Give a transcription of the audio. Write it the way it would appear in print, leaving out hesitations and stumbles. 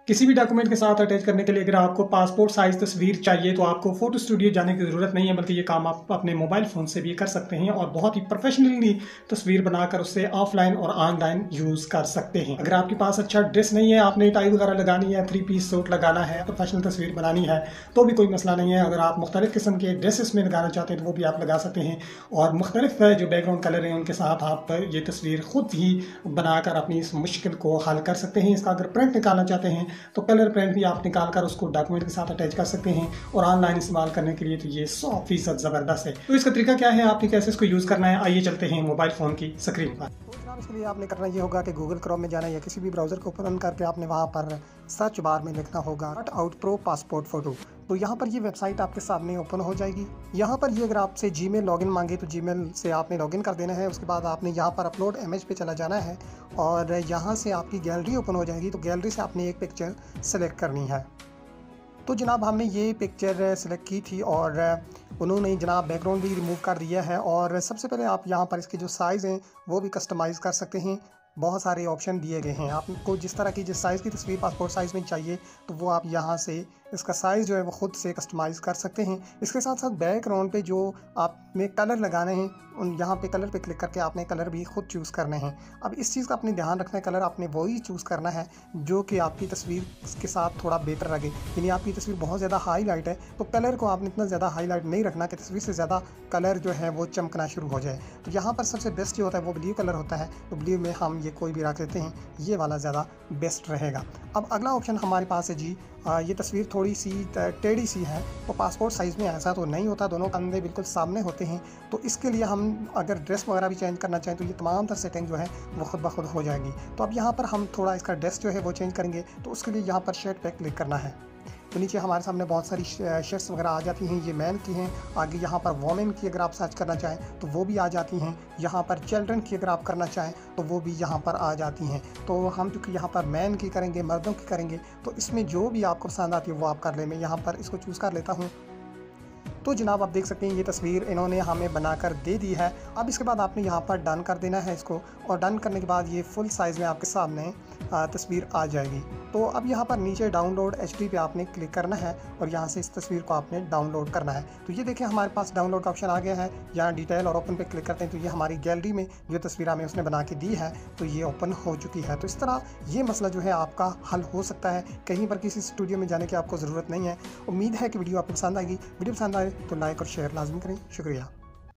किसी भी डॉक्यूमेंट के साथ अटैच करने के लिए अगर आपको पासपोर्ट साइज तस्वीर चाहिए तो आपको फोटो स्टूडियो जाने की ज़रूरत नहीं है, बल्कि ये काम आप अपने मोबाइल फ़ोन से भी कर सकते हैं और बहुत ही प्रोफेशनली तस्वीर बनाकर उससे ऑफलाइन और ऑनलाइन यूज़ कर सकते हैं। अगर आपके पास अच्छा ड्रेस नहीं है, आपने टाई वगैरह लगानी है, 3 पीस सूट लगाना है, प्रोफेशनल तस्वीर बनानी है तो भी कोई मसला नहीं है। अगर आप मुख्तलिफ किस्म के ड्रेसेस में लगाना चाहते हैं तो वो भी आप लगा सकते हैं और मुख्तलिफ जो बैकग्राउंड कलर हैं उनके साथ आप ये तस्वीर खुद ही बनाकर अपनी इस मुश्किल को हल कर सकते हैं। इसका अगर प्रिंट निकालना चाहते हैं तो कलर प्रिंट भी आप निकाल कर उसको डॉक्यूमेंट के साथ अटैच कर सकते हैं और ऑनलाइन इस्तेमाल करने के लिए तो ये 100% ज़बरदस्त है। तो इसका तरीका क्या है, आपने कैसे इसको यूज़ करना है, आइए चलते हैं मोबाइल फ़ोन की स्क्रीन पर। तो जनाब इसके लिए आपने करना ये होगा कि गूगल क्रोम में जाना है या किसी भी ब्राउज़र को ओपन करके आपने वहाँ पर सर्च बार में लिखना होगा cut out pro passport photo. तो यहाँ पर ये वेबसाइट आपके सामने ओपन हो जाएगी। यहाँ पर ये अगर आपसे जीमेल लॉगिन मांगे तो जीमेल से आपने लॉगिन कर देना है। उसके बाद आपने यहाँ पर अपलोड इमेज पे चला जाना है और यहाँ से आपकी गैलरी ओपन हो जाएगी। तो गैलरी से आपने एक पिक्चर सेलेक्ट करनी है। तो जनाब हमने ये पिक्चर सेलेक्ट की थी और उन्होंने जनाब बैकग्राउंड भी रिमूव कर दिया है। और सबसे पहले आप यहाँ पर इसके जो साइज़ हैं वो भी कस्टमाइज़ कर सकते हैं। बहुत सारे ऑप्शन दिए गए हैं, आपको जिस तरह की जिस साइज़ की तस्वीर पासपोर्ट साइज़ में चाहिए तो वो आप यहाँ से इसका साइज़ जो है वो ख़ुद से कस्टमाइज़ कर सकते हैं। इसके साथ साथ बैकग्राउंड पे जो आपने कलर लगाने हैं उन यहाँ पे कलर पे क्लिक करके आपने कलर भी ख़ुद चूज़ करने हैं। अब इस चीज़ का आपने ध्यान रखना है, कलर आपने वही चूज़ करना है जो कि आपकी तस्वीर के साथ थोड़ा बेटर लगे। यानी आपकी तस्वीर बहुत ज़्यादा हाईलाइट है तो कलर को आपने इतना ज़्यादा हाईलाइट नहीं रखना कि तस्वीर से ज़्यादा कलर जो है वो चमकना शुरू हो जाए। तो यहाँ पर सबसे बेस्ट जो होता है वो ब्लू कलर होता है। तो ब्लू में हम ये कोई भी रख देते हैं, ये वाला ज़्यादा बेस्ट रहेगा। अब अगला ऑप्शन हमारे पास है जी, ये तस्वीर थोड़ी सी टेढ़ी सी है तो पासपोर्ट साइज़ में ऐसा तो नहीं होता, दोनों कंधे बिल्कुल सामने होते हैं। तो इसके लिए हम अगर ड्रेस वगैरह भी चेंज करना चाहें तो ये तमाम तर सेटिंग जो है वो खुद ब खुद हो जाएगी। तो अब यहाँ पर हम थोड़ा इसका ड्रेस जो है वो चेंज करेंगे तो उसके लिए यहाँ पर शर्ट पे क्लिक करना है। तो नीचे हमारे सामने बहुत सारी शर्ट्स वगैरह आ जाती हैं, ये मैन की हैं। आगे यहाँ पर वोमेन की अगर आप सर्च करना चाहें तो वो भी आ जाती हैं। यहाँ पर चिल्ड्रन की अगर आप करना चाहें तो वो भी यहाँ पर आ जाती हैं। तो हम चूँकि यहाँ पर मैन की करेंगे, मर्दों की करेंगे, तो इसमें जो भी आपको पसंद आती है वो आप कर लें। मैं यहाँ पर इसको चूज़ कर लेता हूँ। तो जनाब आप देख सकते हैं ये तस्वीर इन्होंने हमें बनाकर दे दी है। अब इसके बाद आपने यहाँ पर डन कर देना है इसको, और डन करने के बाद ये फुल साइज़ में आपके सामने तस्वीर आ जाएगी। तो अब यहाँ पर नीचे डाउनलोड एचडी पे आपने क्लिक करना है और यहाँ से इस तस्वीर को आपने डाउनलोड करना है। तो ये देखें हमारे पास डाउनलोड का ऑप्शन आ गया है। यहाँ डिटेल और ओपन पे क्लिक करते हैं तो ये हमारी गैलरी में जो तस्वीर हमें उसने बना के दी है तो ये ओपन हो चुकी है। तो इस तरह ये मसला जो है आपका हल हो सकता है, कहीं पर किसी स्टूडियो में जाने की आपको ज़रूरत नहीं है। उम्मीद है कि वीडियो आपको पसंद आएगी। वीडियो पसंद आए तो लाइक और शेयर लाजमी करें। शुक्रिया।